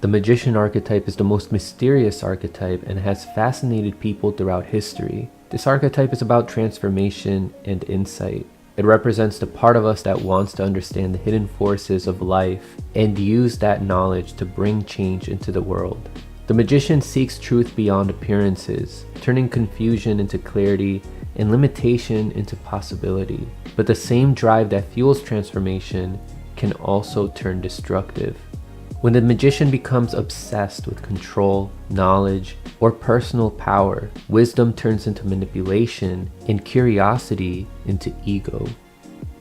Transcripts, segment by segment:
The magician archetype is the most mysterious archetype and has fascinated people throughout history. This archetype is about transformation and insight. It represents the part of us that wants to understand the hidden forces of life and use that knowledge to bring change into the world. The magician seeks truth beyond appearances, turning confusion into clarity and limitation into possibility. But the same drive that fuels transformation can also turn destructive. When the magician becomes obsessed with control, knowledge, or personal power, wisdom turns into manipulation and curiosity into ego.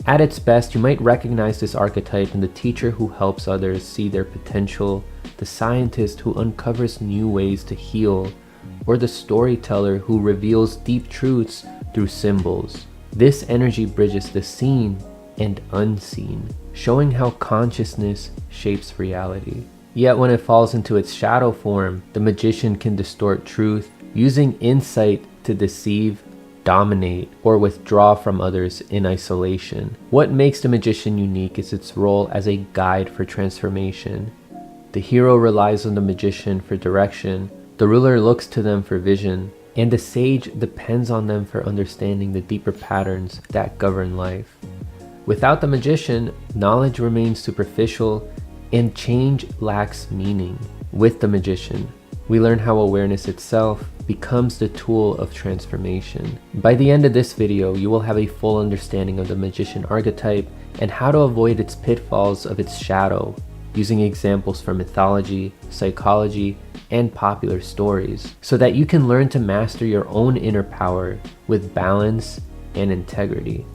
At its best, you might recognize this archetype in the teacher who helps others see their potential, the scientist who uncovers new ways to heal, or the storyteller who reveals deep truths through symbols. This energy bridges the seen and unseen, showing how consciousness shapes reality. Yet when it falls into its shadow form, the magician can distort truth, using insight to deceive, dominate, or withdraw from others in isolation. What makes the magician unique is its role as a guide for transformation. The hero relies on the magician for direction, the ruler looks to them for vision, and the sage depends on them for understanding the deeper patterns that govern life. Without the magician, knowledge remains superficial and change lacks meaning. With the magician, we learn how awareness itself becomes the tool of transformation. By the end of this video, you will have a full understanding of the magician archetype and how to avoid its pitfalls of its shadow, using examples from mythology, psychology, and popular stories, so that you can learn to master your own inner power with balance and integrity.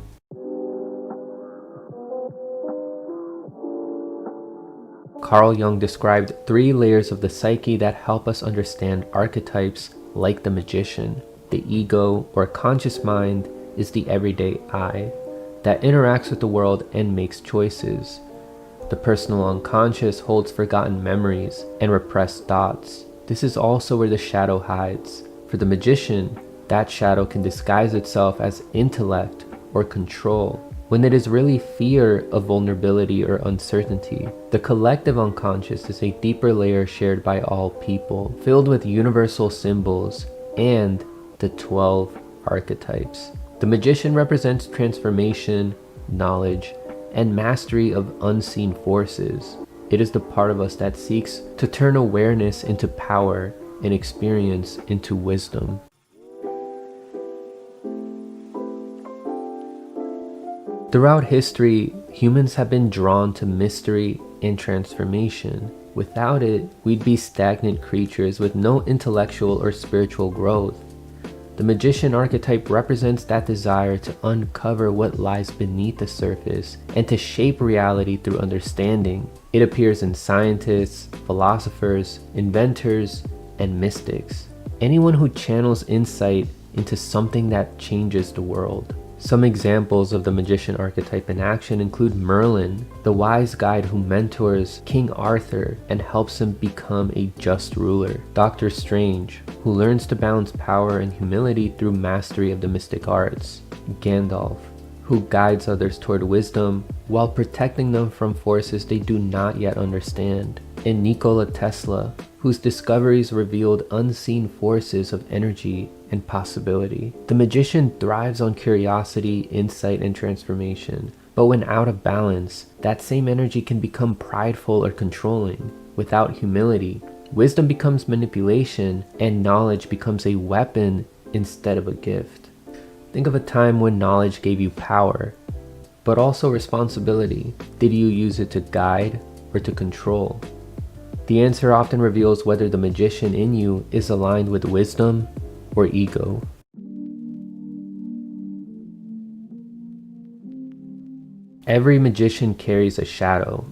Carl Jung described 3 layers of the psyche that help us understand archetypes like the magician. The ego, or conscious mind, is the everyday I that interacts with the world and makes choices. The personal unconscious holds forgotten memories and repressed thoughts. This is also where the shadow hides. For the magician, that shadow can disguise itself as intellect or control, when it is really fear of vulnerability or uncertainty. The collective unconscious is a deeper layer shared by all people, filled with universal symbols and the 12 archetypes. The magician represents transformation, knowledge, and mastery of unseen forces. It is the part of us that seeks to turn awareness into power and experience into wisdom. Throughout history, humans have been drawn to mystery and transformation. Without it, we'd be stagnant creatures with no intellectual or spiritual growth. The magician archetype represents that desire to uncover what lies beneath the surface and to shape reality through understanding. It appears in scientists, philosophers, inventors, and mystics. Anyone who channels insight into something that changes the world. Some examples of the magician archetype in action include Merlin, the wise guide who mentors King Arthur and helps him become a just ruler. Doctor Strange, who learns to balance power and humility through mastery of the mystic arts. Gandalf, who guides others toward wisdom while protecting them from forces they do not yet understand. And Nikola Tesla, whose discoveries revealed unseen forces of energy and possibility. The magician thrives on curiosity, insight, and transformation, but when out of balance, that same energy can become prideful or controlling. Without humility, wisdom becomes manipulation and knowledge becomes a weapon instead of a gift. Think of a time when knowledge gave you power, but also responsibility. Did you use it to guide or to control? The answer often reveals whether the magician in you is aligned with wisdom or ego. Every magician carries a shadow,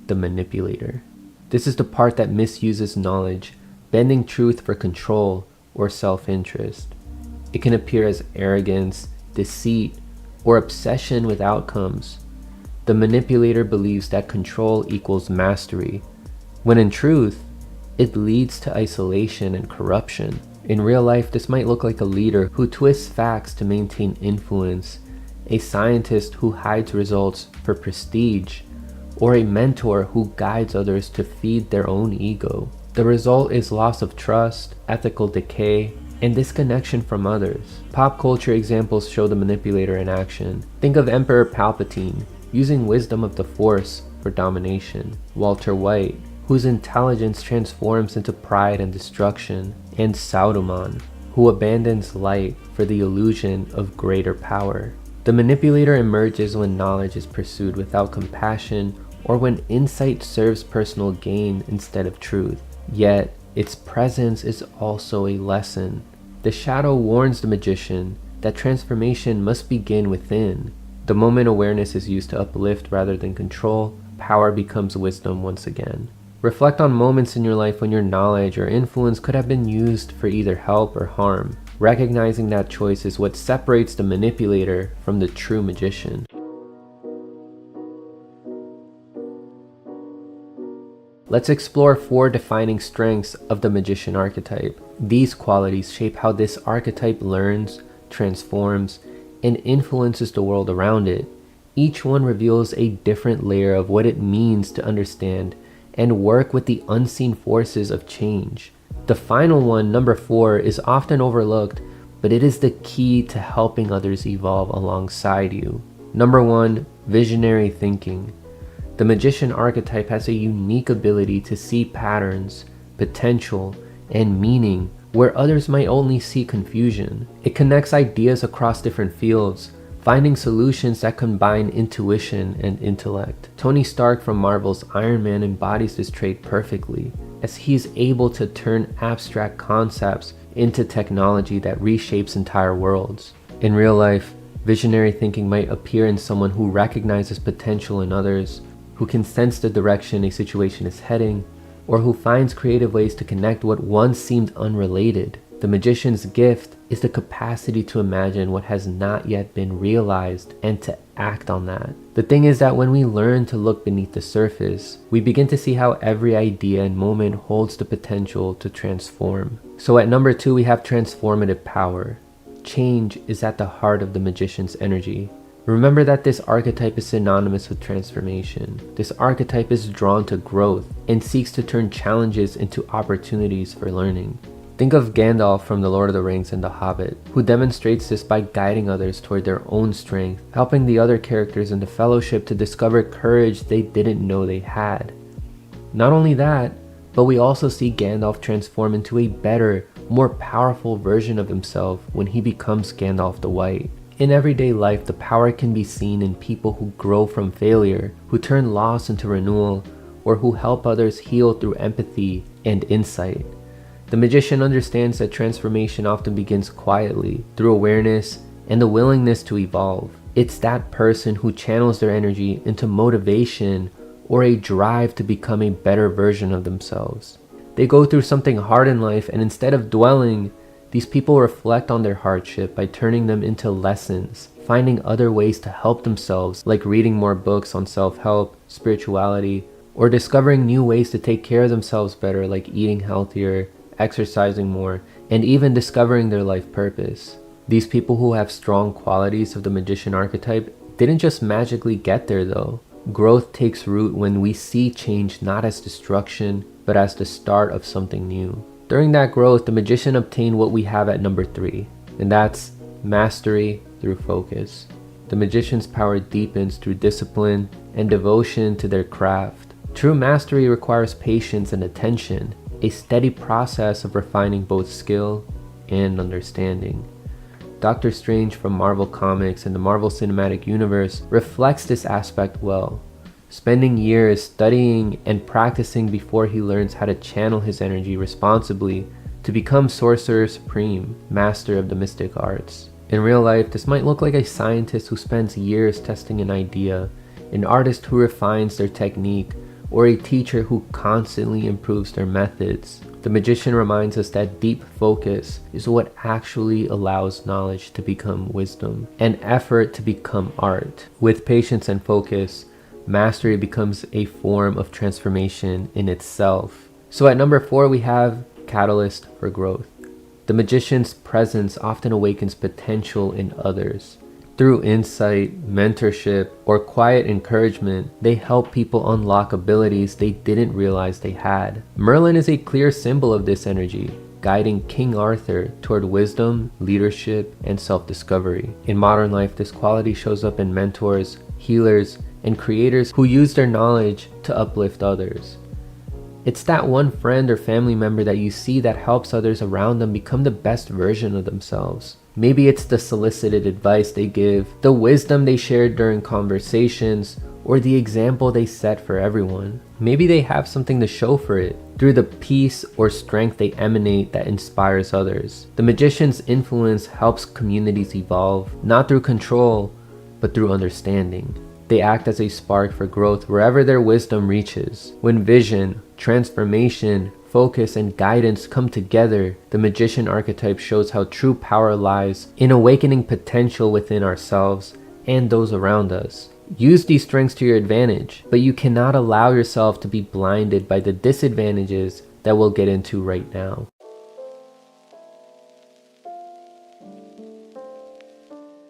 the manipulator. This is the part that misuses knowledge, bending truth for control or self-interest. It can appear as arrogance, deceit, or obsession with outcomes. The manipulator believes that control equals mastery, when in truth, it leads to isolation and corruption. In real life, this might look like a leader who twists facts to maintain influence, a scientist who hides results for prestige, or a mentor who guides others to feed their own ego. The result is loss of trust, ethical decay, and disconnection from others. Pop culture examples show the manipulator in action. Think of Emperor Palpatine, using wisdom of the Force for domination. Walter White, whose intelligence transforms into pride and destruction. And Sauron, who abandons light for the illusion of greater power. The manipulator emerges when knowledge is pursued without compassion, or when insight serves personal gain instead of truth. Yet, its presence is also a lesson. The shadow warns the magician that transformation must begin within. The moment awareness is used to uplift rather than control, power becomes wisdom once again. Reflect on moments in your life when your knowledge or influence could have been used for either help or harm. Recognizing that choice is what separates the manipulator from the true magician. Let's explore 4 defining strengths of the magician archetype. These qualities shape how this archetype learns, transforms, and influences the world around it. Each one reveals a different layer of what it means to understand and work with the unseen forces of change. The final one, number 4, is often overlooked, but it is the key to helping others evolve alongside you. Number 1, visionary thinking. The magician archetype has a unique ability to see patterns, potential, and meaning where others might only see confusion. It connects ideas across different fields, finding solutions that combine intuition and intellect. Tony Stark from Marvel's Iron Man embodies this trait perfectly, as he is able to turn abstract concepts into technology that reshapes entire worlds. In real life, visionary thinking might appear in someone who recognizes potential in others, who can sense the direction a situation is heading, or who finds creative ways to connect what once seemed unrelated. The magician's gift is the capacity to imagine what has not yet been realized and to act on that. The thing is that when we learn to look beneath the surface, we begin to see how every idea and moment holds the potential to transform. So at number 2, we have transformative power. Change is at the heart of the magician's energy. Remember that this archetype is synonymous with transformation. This archetype is drawn to growth and seeks to turn challenges into opportunities for learning. Think of Gandalf from The Lord of the Rings and The Hobbit, who demonstrates this by guiding others toward their own strength, helping the other characters in the Fellowship to discover courage they didn't know they had. Not only that, but we also see Gandalf transform into a better, more powerful version of himself when he becomes Gandalf the White. In everyday life, the power can be seen in people who grow from failure, who turn loss into renewal, or who help others heal through empathy and insight. The magician understands that transformation often begins quietly, through awareness and the willingness to evolve. It's that person who channels their energy into motivation or a drive to become a better version of themselves. They go through something hard in life, and instead of dwelling, these people reflect on their hardship by turning them into lessons, finding other ways to help themselves, like reading more books on self-help, spirituality, or discovering new ways to take care of themselves better, like eating healthier, exercising more, and even discovering their life purpose. These people who have strong qualities of the magician archetype didn't just magically get there though. Growth takes root when we see change not as destruction, but as the start of something new. During that growth, the magician obtained what we have at number 3, and that's mastery through focus. The magician's power deepens through discipline and devotion to their craft. True mastery requires patience and attention, a steady process of refining both skill and understanding. Doctor Strange from Marvel Comics and the Marvel Cinematic Universe reflects this aspect well, spending years studying and practicing before he learns how to channel his energy responsibly to become Sorcerer Supreme, master of the mystic arts. In real life, this might look like a scientist who spends years testing an idea, an artist who refines their technique, or a teacher who constantly improves their methods. The magician reminds us that deep focus is what actually allows knowledge to become wisdom, and effort to become art. With patience and focus, mastery becomes a form of transformation in itself. So at number 4, we have catalyst for growth. The magician's presence often awakens potential in others. Through insight, mentorship, or quiet encouragement, they help people unlock abilities they didn't realize they had. Merlin is a clear symbol of this energy, guiding King Arthur toward wisdom, leadership, and self-discovery. In modern life, this quality shows up in mentors, healers, and creators who use their knowledge to uplift others. It's that one friend or family member that you see that helps others around them become the best version of themselves. Maybe it's the solicited advice they give, the wisdom they shared during conversations, or the example they set for everyone. Maybe they have something to show for it, through the peace or strength they emanate that inspires others. The magician's influence helps communities evolve, not through control, but through understanding. They act as a spark for growth wherever their wisdom reaches. When vision, transformation, focus, and guidance come together, the magician archetype shows how true power lies in awakening potential within ourselves and those around us. Use these strengths to your advantage, but you cannot allow yourself to be blinded by the disadvantages that we'll get into right now.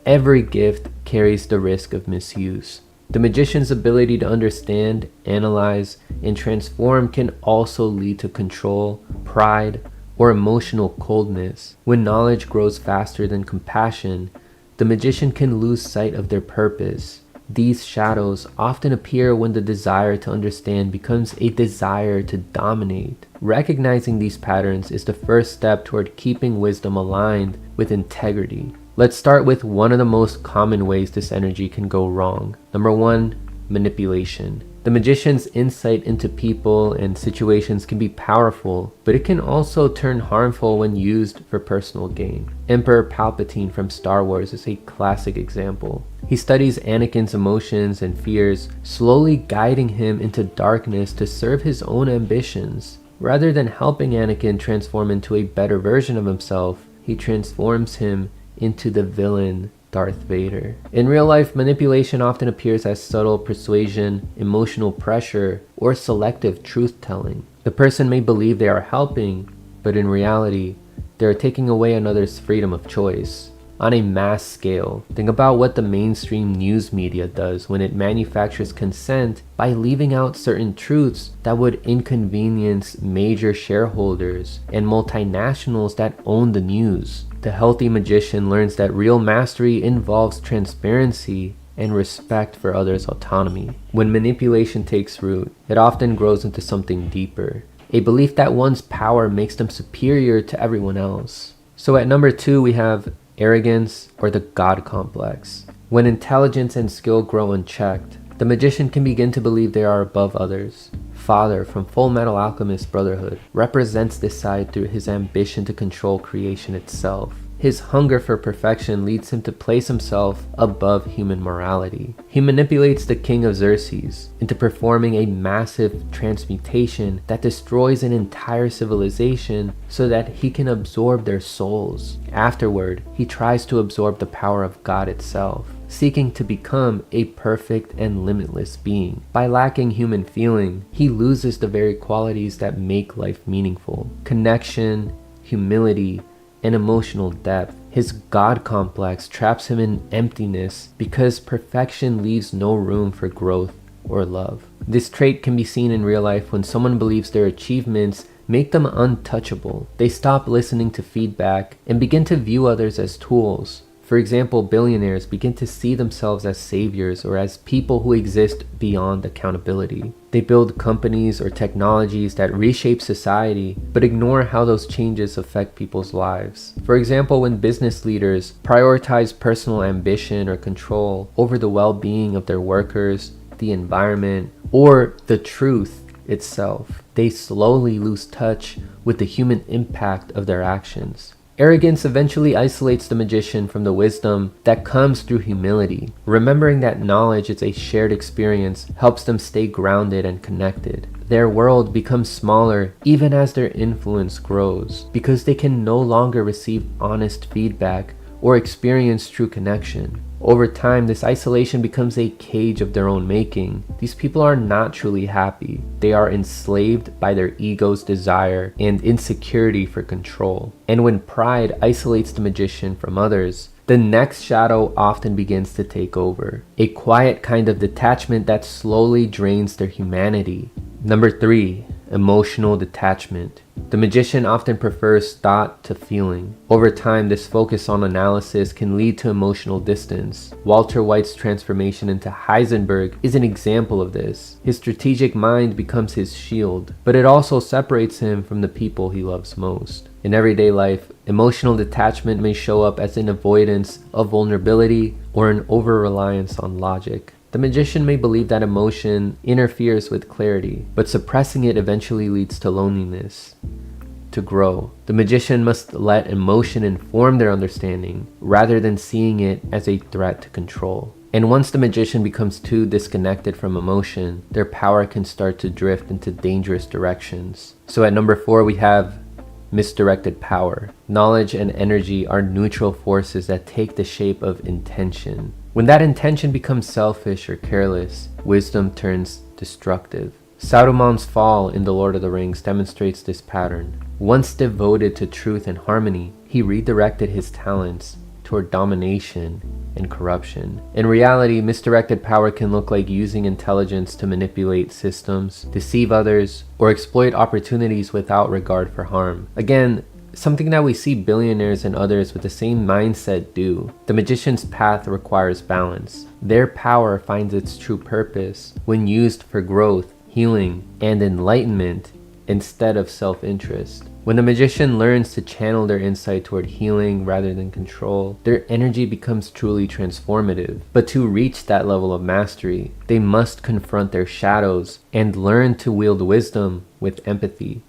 Every gift carries the risk of misuse. The magician's ability to understand, analyze, and transform can also lead to control, pride, or emotional coldness. When knowledge grows faster than compassion, the magician can lose sight of their purpose. These shadows often appear when the desire to understand becomes a desire to dominate. Recognizing these patterns is the first step toward keeping wisdom aligned with integrity. Let's start with one of the most common ways this energy can go wrong. Number 1, manipulation. The magician's insight into people and situations can be powerful, but it can also turn harmful when used for personal gain. Emperor Palpatine from Star Wars is a classic example. He studies Anakin's emotions and fears, slowly guiding him into darkness to serve his own ambitions. Rather than helping Anakin transform into a better version of himself, he transforms him into the villain Darth Vader. In real life, manipulation often appears as subtle persuasion, emotional pressure, or selective truth-telling. The person may believe they are helping, but in reality, they are taking away another's freedom of choice. On a mass scale, think about what the mainstream news media does when it manufactures consent by leaving out certain truths that would inconvenience major shareholders and multinationals that own the news. The healthy magician learns that real mastery involves transparency and respect for others' autonomy. When manipulation takes root, it often grows into something deeper, a belief that one's power makes them superior to everyone else. So at number 2, we have arrogance, or the God complex. When intelligence and skill grow unchecked, the magician can begin to believe they are above others. Father from Full Metal Alchemist Brotherhood represents this side through his ambition to control creation itself. His hunger for perfection leads him to place himself above human morality. He manipulates the king of Xerxes into performing a massive transmutation that destroys an entire civilization so that he can absorb their souls. Afterward, he tries to absorb the power of God itself, seeking to become a perfect and limitless being. By lacking human feeling, he loses the very qualities that make life meaningful: connection, humility, and emotional depth. His God complex traps him in emptiness because perfection leaves no room for growth or love. This trait can be seen in real life when someone believes their achievements make them untouchable. They stop listening to feedback and begin to view others as tools. For example, billionaires begin to see themselves as saviors or as people who exist beyond accountability. They build companies or technologies that reshape society, but ignore how those changes affect people's lives. For example, when business leaders prioritize personal ambition or control over the well-being of their workers, the environment, or the truth itself, they slowly lose touch with the human impact of their actions. Arrogance eventually isolates the magician from the wisdom that comes through humility. Remembering that knowledge is a shared experience helps them stay grounded and connected. Their world becomes smaller even as their influence grows, because they can no longer receive honest feedback or experience true connection. Over time, this isolation becomes a cage of their own making. These people are not truly happy. They are enslaved by their ego's desire and insecurity for control. And when pride isolates the magician from others, the next shadow often begins to take over. A quiet kind of detachment that slowly drains their humanity. Number 3, emotional detachment. The magician often prefers thought to feeling. Over time, this focus on analysis can lead to emotional distance. Walter White's transformation into Heisenberg is an example of this. His strategic mind becomes his shield, but it also separates him from the people he loves most. In everyday life, emotional detachment may show up as an avoidance of vulnerability or an over-reliance on logic. The magician may believe that emotion interferes with clarity, but suppressing it eventually leads to loneliness. To grow, the magician must let emotion inform their understanding rather than seeing it as a threat to control. And once the magician becomes too disconnected from emotion, their power can start to drift into dangerous directions. So at number 4, we have misdirected power. Knowledge and energy are neutral forces that take the shape of intention. When that intention becomes selfish or careless, wisdom turns destructive. Saruman's fall in The Lord of the Rings demonstrates this pattern. Once devoted to truth and harmony, he redirected his talents toward domination and corruption. In reality, misdirected power can look like using intelligence to manipulate systems, deceive others, or exploit opportunities without regard for harm. Again, something that we see billionaires and others with the same mindset do. The magician's path requires balance. Their power finds its true purpose when used for growth, healing, and enlightenment instead of self-interest. When the magician learns to channel their insight toward healing rather than control, their energy becomes truly transformative. But to reach that level of mastery, they must confront their shadows and learn to wield wisdom with empathy.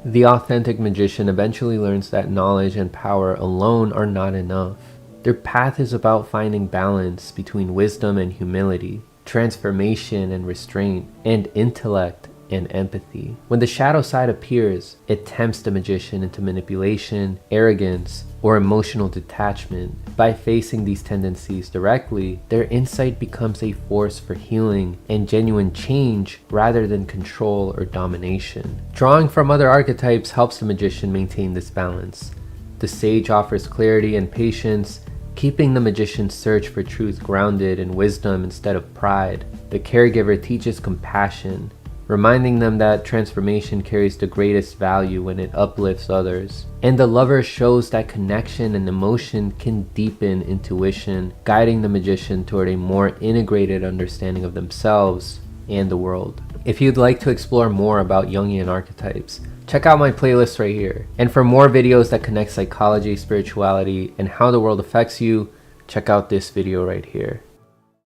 The authentic magician eventually learns that knowledge and power alone are not enough. Their path is about finding balance between wisdom and humility, transformation and restraint, and intellect and empathy. When the shadow side appears, it tempts the magician into manipulation, arrogance, or emotional detachment. By facing these tendencies directly, their insight becomes a force for healing and genuine change rather than control or domination. Drawing from other archetypes helps the magician maintain this balance. The sage offers clarity and patience, keeping the magician's search for truth grounded in wisdom instead of pride. The caregiver teaches compassion, reminding them that transformation carries the greatest value when it uplifts others. And the lover shows that connection and emotion can deepen intuition, guiding the magician toward a more integrated understanding of themselves and the world. If you'd like to explore more about Jungian archetypes, check out my playlist right here. And for more videos that connect psychology, spirituality, and how the world affects you, check out this video right here.